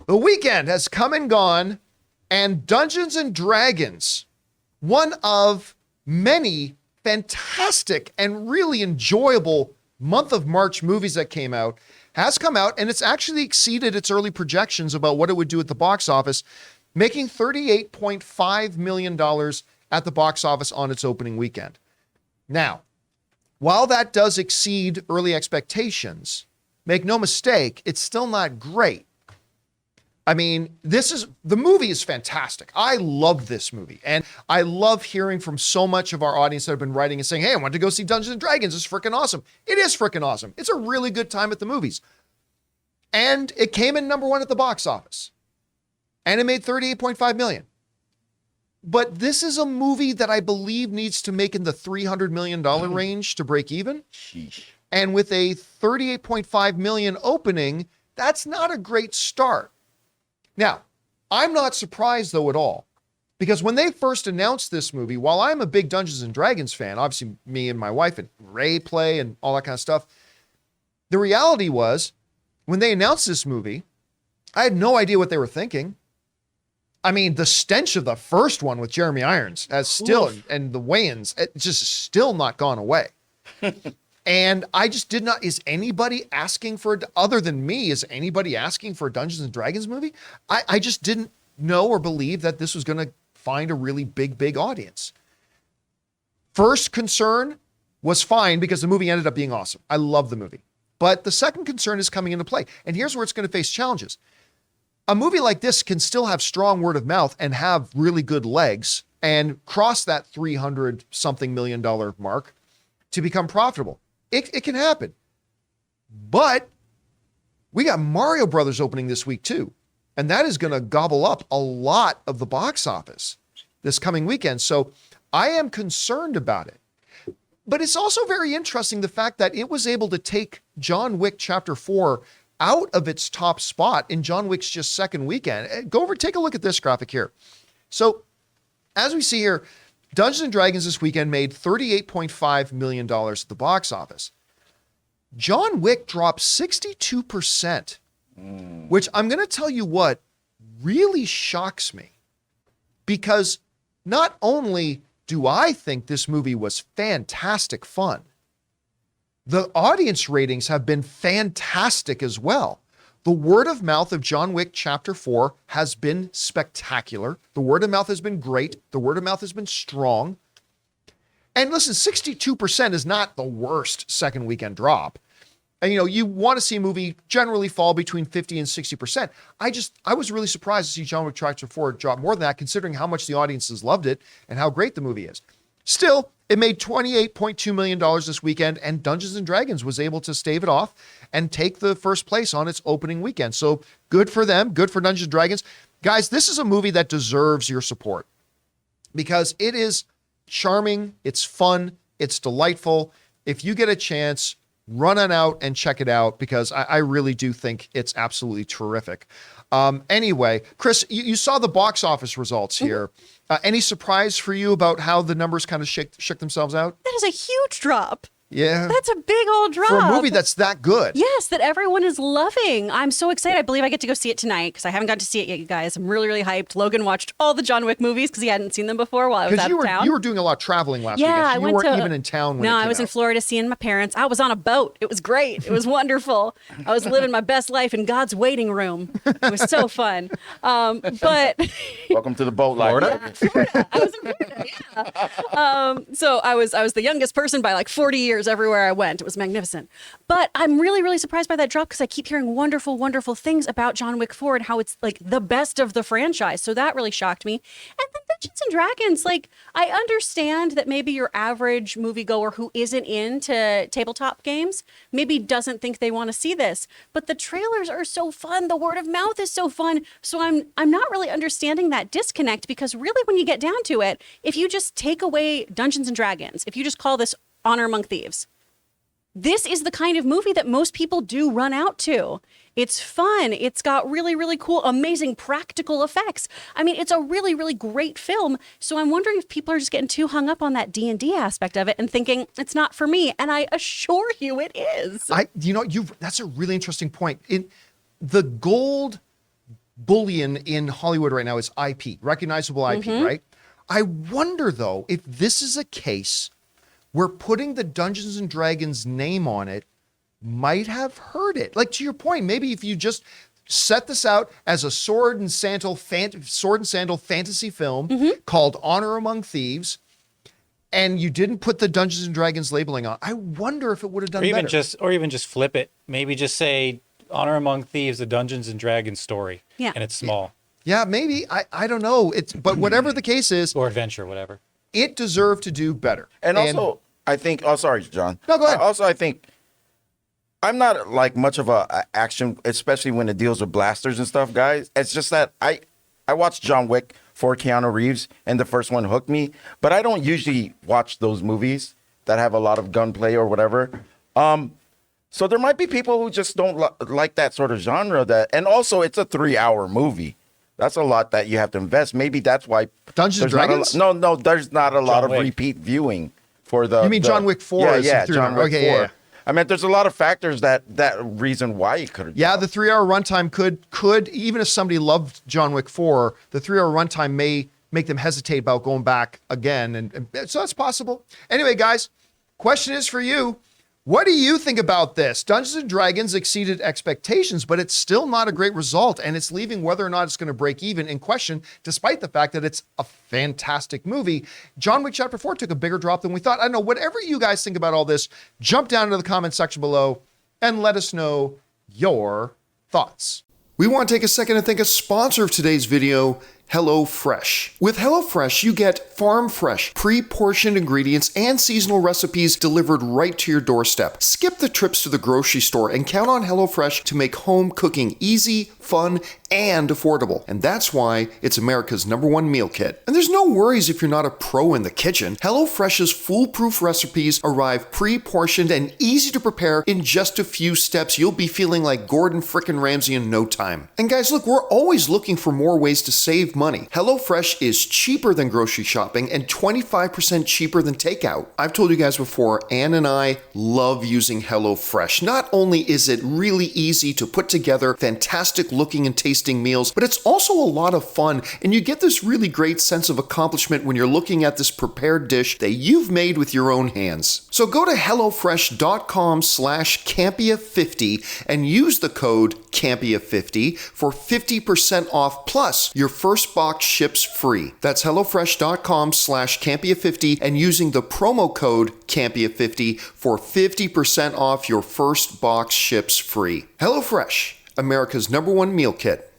The weekend has come and gone, and Dungeons and Dragons, one of many fantastic and really enjoyable month of March movies that came out, has come out, and it's actually exceeded its early projections about what it would do at the box office, making $38.5 million at the box office on its opening weekend. Now, while that does exceed early expectations, make no mistake, it's still not great. I mean, the movie is fantastic. I love this movie. And I love hearing from so much of our audience that have been writing and saying, hey, I want to go see Dungeons and Dragons. It's freaking awesome. It is freaking awesome. It's a really good time at the movies. And it came in number one at the box office. And it made $38.5 million. But this is a movie that I believe needs to make in the $300 million range to break even. Sheesh. And with a $38.5 million opening, that's not a great start. Now, I'm not surprised though at all, because when they first announced this movie, while I'm a big Dungeons and Dragons fan, obviously me and my wife and Ray play and all that kind of stuff, the reality was when they announced this movie, I had no idea what they were thinking. I mean, the stench of the first one with Jeremy Irons has still, and the Wayans, it's just still not gone away. And I just did not, is anybody asking for, other than me, is anybody asking for a Dungeons and Dragons movie? I just didn't know or believe that this was going to find a really big audience. First concern was fine because the movie ended up being awesome. I love the movie. But the second concern is coming into play. And here's where it's going to face challenges. A movie like this can still have strong word of mouth and have really good legs and cross that $300 something million mark to become profitable. It can happen. But we got Mario Brothers opening this week too. And that is going to gobble up a lot of the box office this coming weekend. So I am concerned about it. But it's also very interesting the fact that it was able to take John Wick Chapter 4 out of its top spot in John Wick's just second weekend. Go over, take a look at this graphic here. So as we see here, Dungeons and Dragons this weekend made $38.5 million at the box office. John Wick dropped 62%, which I'm going to tell you what really shocks me, because not only do I think this movie was fantastic fun, the audience ratings have been fantastic as well. The word of mouth of John Wick Chapter 4 has been spectacular. The word of mouth has been great. The word of mouth has been strong. And listen, 62% is not the worst second weekend drop. And you want to see a movie generally fall between 50 and 60%. I was really surprised to see John Wick Chapter 4 drop more than that, considering how much the audiences loved it and how great the movie is. Still, it made $28.2 million this weekend, and Dungeons and Dragons was able to stave it off and take the first place on its opening weekend. So good for them. Good for Dungeons and Dragons. Guys, this is a movie that deserves your support because it is charming. It's fun. It's delightful. If you get a chance, run on out and check it out because I really do think it's absolutely terrific. Anyway, Chris, you saw the box office results here. Any surprise for you about how the numbers kind of shook themselves out? That is a huge drop. Yeah. That's a big old drop. For a movie that's that good. Yes, that everyone is loving. I'm so excited. I believe I get to go see it tonight because I haven't got to see it yet, you guys. I'm really, really hyped. Logan watched all the John Wick movies because he hadn't seen them before while I was out of town. You were doing a lot of traveling last week. I you weren't even in town when it came I was in Florida seeing my parents. I was on a boat. It was great. It was wonderful. I was living my best life in God's waiting room. It was so fun. But welcome to the boat life. Florida. I was in Florida, yeah. So I was the youngest person by like 40 years everywhere I went. It was magnificent. But I'm really, really surprised by that drop because I keep hearing wonderful, wonderful things about John Wick 4 and how it's like the best of the franchise. So that really shocked me. And then Dungeons and Dragons, like I understand that maybe your average moviegoer who isn't into tabletop games maybe doesn't think they want to see this. But the trailers are so fun. The word of mouth is so fun. So I'm not really understanding that disconnect because really when you get down to it, if you just take away Dungeons and Dragons, if you just call this Honor Among Thieves, this is the kind of movie that most people do run out to. It's fun. It's got really, really cool, amazing practical effects. I mean, it's a really, really great film. So I'm wondering if people are just getting too hung up on that D&D aspect of it and thinking it's not for me. And I assure you it is. That's a really interesting point. In the gold bullion in Hollywood right now is IP, recognizable IP, right? I wonder, though, if this is a case where putting the Dungeons and Dragons name on it might have hurt it. Like, to your point, maybe if you just set this out as a sword and sandal fantasy film called Honor Among Thieves, and you didn't put the Dungeons and Dragons labeling on, I wonder if it would have done better. Or even just flip it. Maybe just say Honor Among Thieves, a Dungeons and Dragons story. Yeah. And it's small. Yeah, maybe. I don't know. But whatever the case is, Or adventure, whatever. it deserved to do better. And also, I think, oh, sorry, John. No, go ahead. I think I'm not like much of a action, especially when it deals with blasters and stuff, guys. It's just that I watched John Wick for Keanu Reeves, and the first one hooked me. But I don't usually watch those movies that have a lot of gunplay or whatever. So there might be people who just don't like that sort of genre. And also, it's a 3-hour movie. That's a lot that you have to invest. Maybe that's why Dungeons and Dragons? No, there's not a lot of Wick. repeat viewing for the. You mean John Wick 4? Yeah, John Wick 4. Okay, yeah. I mean, there's a lot of factors that reason why you could have. Yeah, the 3-hour runtime could even if somebody loved John Wick 4, the 3-hour runtime may make them hesitate about going back again, and so that's possible. Anyway, guys, question is for you. What do you think about this? Dungeons and Dragons exceeded expectations, but it's still not a great result, and it's leaving whether or not it's going to break even in question, despite the fact that it's a fantastic movie. John Wick Chapter 4 took a bigger drop than we thought. I don't know, whatever you guys think about all this, jump down into the comment section below and let us know your thoughts. We want to take a second to thank a sponsor of today's video, HelloFresh. With HelloFresh, you get farm-fresh, pre-portioned ingredients and seasonal recipes delivered right to your doorstep. Skip the trips to the grocery store and count on HelloFresh to make home cooking easy, fun, and affordable. And that's why it's America's #1 meal kit. And there's no worries if you're not a pro in the kitchen. HelloFresh's foolproof recipes arrive pre-portioned and easy to prepare in just a few steps. You'll be feeling like Gordon frickin' Ramsay in no time. And guys, look, we're always looking for more ways to save money. HelloFresh is cheaper than grocery shopping and 25% cheaper than takeout. I've told you guys before, Ann and I love using HelloFresh. Not only is it really easy to put together fantastic looking and tasting meals, but it's also a lot of fun, and you get this really great sense of accomplishment when you're looking at this prepared dish that you've made with your own hands. So go to HelloFresh.com/Campea50 and use the code Campea50 for 50% off, plus your first box ships free. That's HelloFresh.com/Campea50 and using the promo code Campea50 for 50% off your first box ships free. HelloFresh, America's #1 meal kit.